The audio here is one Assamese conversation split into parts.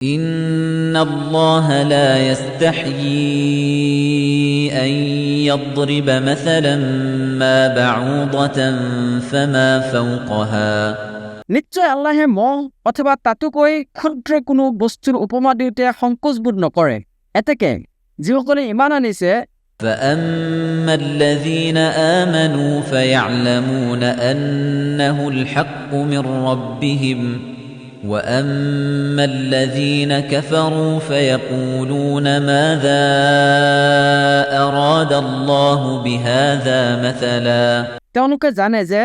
إن الله لا يستحيي أن يضرب مثلا ما بعوضة فما فوقها নিশ্চয় আল্লাহে মহ অথবা তাতোকৈ ক্ষুদ্ৰ কোনো বস্তুৰ উপমা দিওঁতে সংকোচবোধ নকৰে এতেকে যিসকলে ইমান আনিছে فأما الذين آمنوا فيعلمون أنه الحق من ربهم وأما الذين كفروا فيقولون ماذا أراد الله بهذا مثلا তেওঁলোকে জানে যে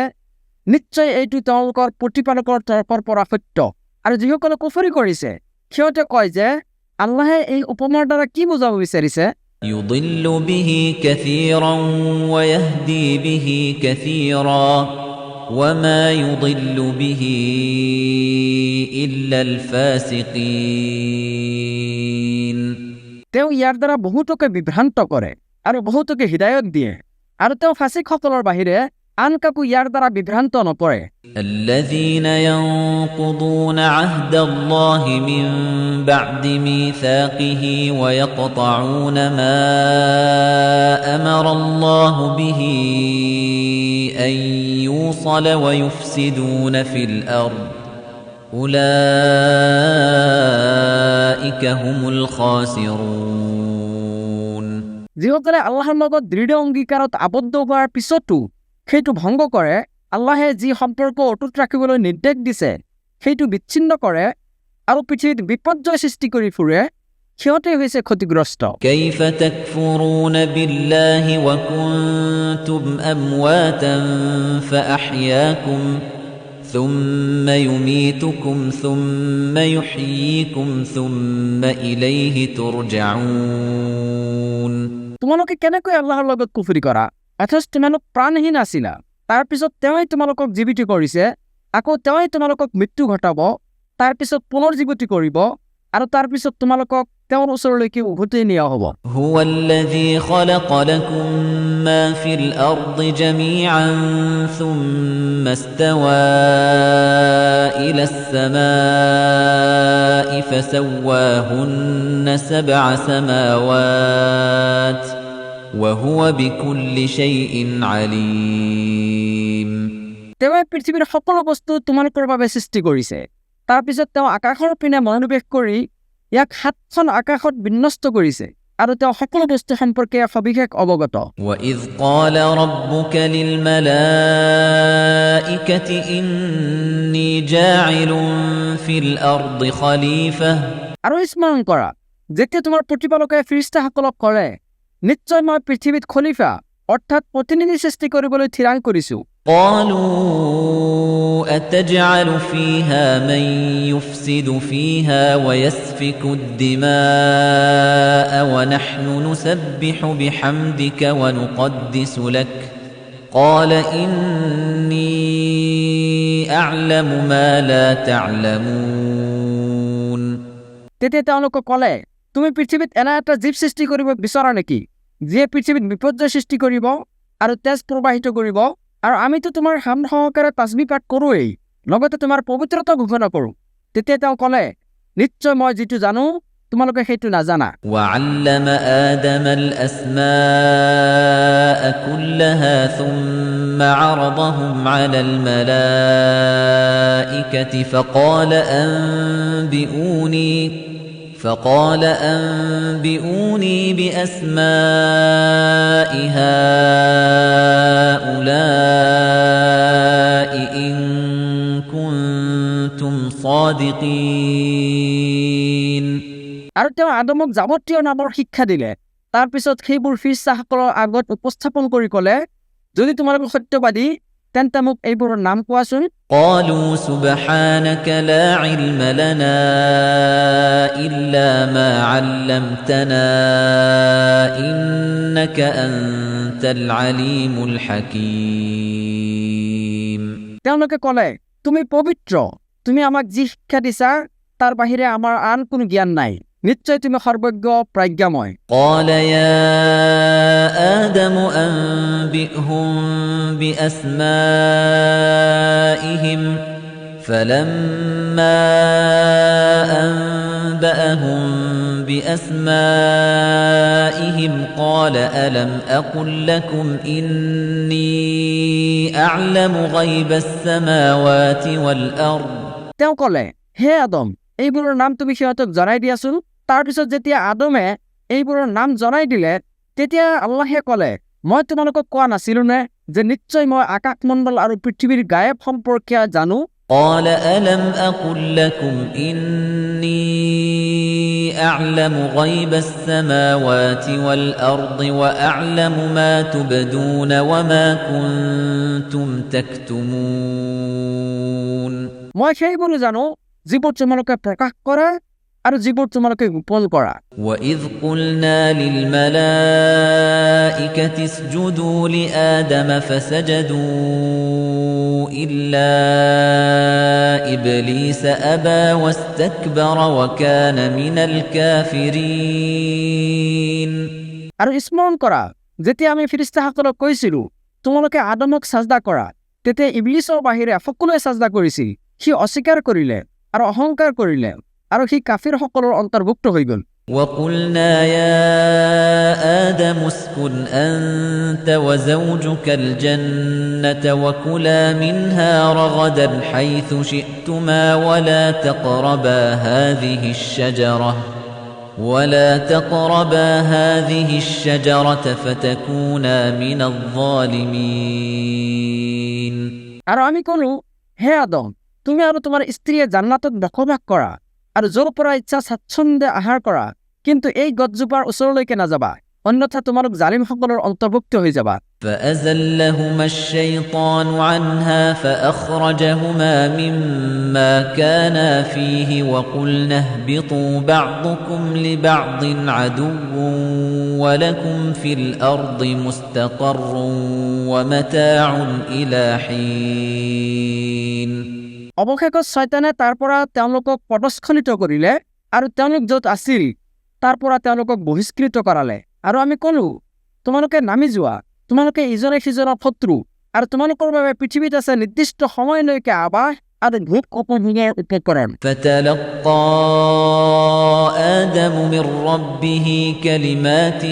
নিশ্চয় এইটো তেওঁলোকৰ প্ৰতিপালকৰ তৰফৰ পৰা সত্য আৰু যিসকলে কুফৰি কৰিছে সিহঁতে কয় যে আল্লাহে এই উপমাৰ দ্বাৰা কি বুজাব বিচাৰিছে يضل به كثيرا ويهدي به كثيرا وما يضل به إلا الفاسقين তেওঁ ইয়াৰ দ্বাৰা বহুতকে বিভ্ৰান্ত কৰে আৰু বহুতকে হিদায়ত দিয়ে আৰু তেওঁ ফাসিকসকলৰ বাহিৰে আন কাকো ইয়াৰ দ্বাৰা বিভ্ৰান্ত নকৰে الذين ينقضون عهد الله من بعد ميثاقه ويقطعون ما أمر الله به أن يوصل ويفسدون في الأرض أولئك هم الخاسرون যিসকলে আল্লাহৰ লগত দৃঢ় অংগীকাৰত আবদ্ধ হোৱাৰ পিছতো সেইটো ভংগ কৰে আল্লাহে যি সম্পৰ্ক অটুট ৰাখিবলৈ নিৰ্দেশ দিছে সেইটো বিচ্ছিন্ন কৰে আৰু পৃথিৱীত বিপৰ্যয় সৃষ্টি কৰি ফুৰে সিহঁতে হৈছে ক্ষতিগ্ৰস্ত كيف تكفرون بالله وكنتم أمواتا فأحياكم ثم يميتكم ثم يحييكم ثم إليه ترجعون তোমালোকে কেনেকৈ আল্লাহৰ লগত কুফৰি কৰা অথচ তোমালোক প্ৰাণহীন আছিলা তাৰ পিছত তেওঁই তোমালোকক জীৱিত কৰিছে আকৌ তেওঁই তোমালোকক মৃত্যু ঘটাব তাৰ পিছত পুনৰ জীৱিত কৰিব আৰু তাৰ পিছত তোমালোকক তেওঁৰ ওচৰলৈকে উভতি নিয়া হ'ব هو الذي خلق لكم ما في الأرض جميعا ثم استوى إلى السماء فسواهن 7 سماوات وهو بكل شيء عليم তেওঁই পৃথিৱীৰ সকলো বস্তু তোমালোকৰ বাবে সৃষ্টি কৰিছে তাৰ পিছত তেওঁ আকাশৰ পিনে মনোনিৱেশ কৰি ইয়াক 7খন আকাশত বিন্যস্ত কৰিছে আৰু তেওঁ সকলো বস্তু সম্পৰ্কে সবিশেষ অৱগত وَإِذْ قَالَ رَبُّكَ لِلْمَلَائِكَةِ إِنِّي جَاعِلٌ فِي الْأَرْضِ خَلِيفَةً আৰু স্মৰণ কৰা যেতিয়া তোমাৰ প্ৰতিপালকে ফিৰিষ্টাসকলক কৰে নিশ্চয় মই পৃথিৱীত খলিফা অৰ্থাৎ প্ৰতিনিধি সৃষ্টি কৰিবলৈ থিৰাং কৰিছো قالوا أتجعل فيها من يفسد فيها ويسفك الدماء ونحن نسبح بحمدك ونقدس لك قال إني أعلم ما لا تعلمون তেতিয়া তেওঁলোকে ক'লে তুমি পৃথিৱীত এনে এটা জীৱ সৃষ্টি কৰিব বিচৰা নেকি যিয়ে পৃথিৱীত বিপৰ্যয় সৃষ্টি কৰিব আৰু তেজ প্ৰবাহিত কৰিব আৰু আমিতো তোমাৰ হাম সহকাৰে তাসবিহ পাঠ কৰোৱেই লগতে তোমাৰ পবিত্ৰতা ঘোষণা কৰোঁ তেতিয়া তেওঁ ক'লে নিশ্চয় মই যিটো জানো তোমালোকে সেইটো নাজানা وعلم آدم الأسماء كلها ثم عرضهم على الملائكة فقال أنبئوني بأسماء هؤلاء إن كنتم صادقين আৰু তেওঁ আদমক যাৱতীয় নামৰ শিক্ষা দিলে তাৰ পিছত সেইবোৰ ফিৰিষ্টাসকলৰ আগত উপস্থাপন কৰি ক'লে যদি তোমালোকে সত্যবাদী তেন্তে মোক এইবোৰৰ নাম কোৱাচোন قالوا سبحانك لا علم لنا إلا ما علمتنا إنك أنت العليم الحكيم তেওঁলোকে ক'লে তুমি পবিত্ৰ তুমি আমাক যি শিক্ষা দিছা তাৰ বাহিৰে আমাৰ আন কোনো জ্ঞান নাই নিশ্চয় তুমি সৰ্বজ্ঞ প্ৰজ্ঞাময় قال يا آدم أنبئهم بأسمائهم فلما فأنبأهم بأسمائهم قال ألم أقل لكم إني أعلم غيب السماوات والأرض তেওঁ ক'লে, হে আদম, এইবোৰৰ নাম তুমি সিহঁতক জনাই দিয়াচোন। তাৰপিছত যেতিয়া আদমে এইবোৰৰ নাম জনাই দিলে, তেতিয়া আল্লাহে ক'লে, মই তোমালোকক কোৱা নাছিলোনে যে নিশ্চয় মই আকাশমণ্ডল আৰু পৃথিৱীৰ গায়ব সম্পৰ্কে জানো? قال ألم أقل لكم إني أعلم غيب السماوات والأرض وأعلم ما تبدون وما كنتم تكتمون মই সেইবোৰ জানো যিবোৰ তোমালোকে প্ৰকাশ কৰা আৰু যিবোৰ তোমালোকে গোপন কৰা। وَإِذْ قُلْنَا لِلْمَلَائِكَةِ اسْجُدُوا لِآدَمَ فَسَجَدُوا إِلَّا إِبْلِيسَ أَبَى وَاسْتَكْبَرَ وَكَانَ مِنَ الْكَافِرِينَ আৰু স্মৰণ কৰা, যেতিয়া আমি ফিৰিস্তাসকলক কৈছিলোঁ তোমালোকে আদমক সাজদা কৰা, তেতিয়া ইবলিছৰ বাহিৰে সকলোৱে সাজদা কৰিছিল। সি অস্বীকাৰ কৰিলে আৰু অহংকাৰ কৰিলে আৰু সি কাফিৰসকলৰ অন্তৰ্ভুক্ত হৈ গ'ল। وَقُلْنَا يَا آدَمُ اسْكُنْ أَنْتَ وَزَوْجُكَ الْجَنَّةَ وَكُلَا مِنْهَا رَغَدًا حَيْثُ شِئْتُمَا وَلَا تَقْرَبَا هَذِهِ الشَّجَرَةَ فَتَكُونَا مِنَ الظَّالِمِينَ আৰু আমি ক'লো, হে আদম, তুমি আৰু তোমাৰ স্ত্ৰীয়ে জান্নাতত বসবাস কৰা আৰু য'ৰ পৰা ইচ্ছা স্বাচ্ছন্দ্যে আহাৰ কৰা, কিন্তু এই গছজোপাৰ ওচৰলৈকে নাযাবা, অন্যথা তোমালোক জালিমসকলৰ অন্তৰ্ভুক্ত হৈ যাবা। فأزلهما الشيطان عنها فأخرجهما مما كانا فيه وقلنا اهبطوا بعضكم لبعض عدو ولكم في الأرض مستقر ومتاع إلى حين অৱশেষত শয়তানে তাৰ পৰা তেওঁলোকক পদস্খলিত কৰিলে আৰু তেওঁলোক য'ত আছিল তাৰ পৰা তেওঁলোকক বহিষ্কৃত কৰালে। আৰু আমি ক'লো, তোমালোকে নামি যোৱা, তোমালোকে ইজনে সিজনৰ শত্ৰু আৰু তোমালোকৰ বাবে পৃথিৱীত আছে নিৰ্দিষ্ট সময়লৈকে আবাস আৰু ভোগ উপভোগৰ উপকৰণ। فتلقى آدم من ربه كلمات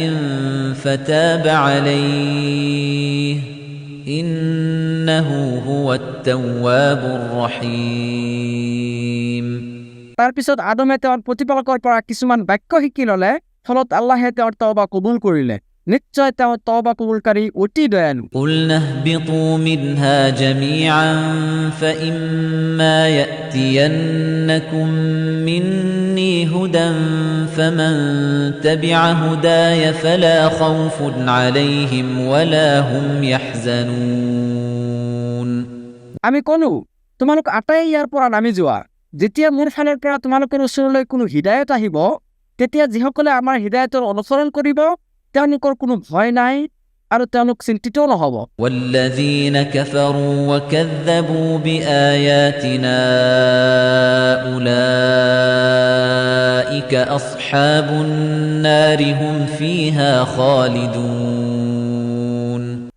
فتاب عليه إنه هو التواب الرحيم তাৰ পিছত আদমে তেওঁৰ প্ৰতিপালকৰ পৰা কিছুমান বাক্য শিকি ল'লে, ফলত আল্লাহে তেওঁৰ তওবা কবুল কৰিলে। নিশ্চয় তেওঁ তওবা কবুলকাৰী অতি দয়ালু। قُلْنَا اهْبِطُوا مِنْهَا جَمِيعًا فَإِمَّا يَأْتِيَنَّكُم مِّنِّي هُدًى فَمَن تَبِعَ هُدَايَ فَلَا خَوْفٌ عَلَيْهِمْ وَلَا هُمْ يَحْزَنُونَ আমি ক'লো, তোমালোক আটাই ইয়াৰ পৰা নামি যোৱা। যেতিয়া মোৰ ফালৰ পৰা তোমালোকৰ ওচৰলৈ কোনো হিদায়ত আহিব, তেতিয়া যিসকলে আমাৰ হিদায়তৰ অনুসৰণ কৰিব তেওঁলোকৰ কোনো ভয় নাই আৰু তেওঁলোক চিন্তিতও নহ'ব। وَالَّذِينَ كَفَرُوا وَكَذَّبُوا بِآيَاتِنَا أُولَئِكَ أَصْحَابُ النَّارِ هُمْ فِيهَا خَالِدُونَ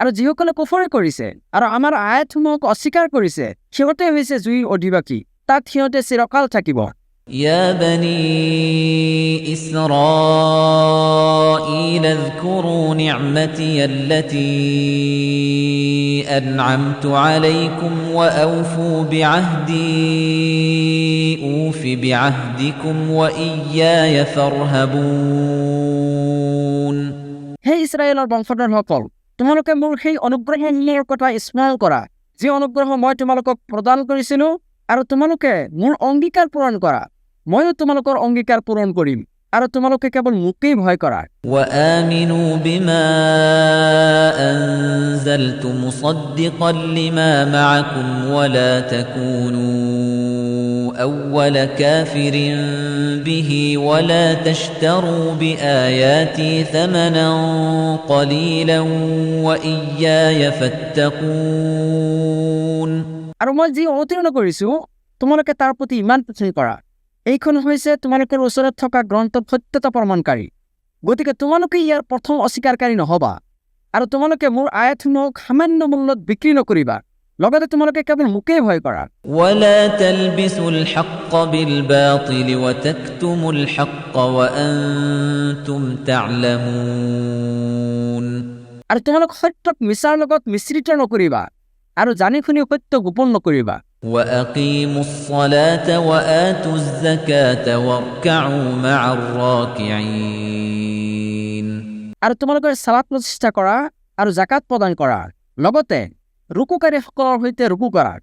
আৰু যিসকলে কুফৰ কৰিছে আৰু আমাৰ আয়াতসমূহক অস্বীকাৰ কৰিছে, সিহঁতে হৈছে জুইৰ অধিবাসী, তাত সিহঁতে চিৰকাল থাকিব। يا بني إسرائيل اذكروا نعمتي التي أنعمت عليكم وأوفوا بعهدي أوف بعهدكم وإياي فارهبون হে ইছৰাইলৰ বংশধৰসকল, তোমালোকে মোৰ সেই অনুগ্ৰহৰ কথা স্মৰণ কৰা যি অনুগ্ৰহ মই তোমালোকক প্ৰদান কৰিছিলোঁ, আৰু তোমালোকে মোৰ অংগীকাৰ পূৰণ কৰা, ময়ো তোমালোকৰ অংগীকাৰ পূৰণ কৰিম আৰু তোমালোকে কেৱল মোকেই ভয় কৰা। وآمنوا بما أنزلت مصدقا لما معكم ولا تكونوا أول كافر به ولا تشتروا بآياتي ثمنا قليلا وإياي فاتقون আৰু মই যি অৱতীৰ্ণ কৰিছোঁ তোমালোকে তাৰ প্ৰতি ইমান পোষণ কৰা। এইখন হৈছে তোমালোকৰ ওচৰত থকা গ্ৰন্থৰ সত্যতা প্ৰমাণকাৰী, গতিকে তোমালোকে ইয়াৰ প্ৰথম অস্বীকাৰকাৰী নহবা আৰু তোমালোকে মোৰ আয়াতসমূহক সামান্য মূল্যত বিক্ৰী নকৰিবা লগতে তোমালোকে কেৱল মোকেই ভয় কৰা ولا تلبسوا الحق بالباطل وتكتموا الحق وأنتم تعلمون আৰু তোমালোক সত্যক মিছাৰ লগত মিশ্ৰিত নকৰিবা আৰু জানি শুনি সত্য গোপন নকৰিবা وأقيموا الصلاة وآتوا الزكاة واركعوا مع الراكعين আৰু তোমালোকে সালাত প্ৰতিষ্ঠা কৰা আৰু জাকাত প্ৰদান কৰা লগতে ৰুকুকাৰীসকলৰ সৈতে ৰুকু কৰা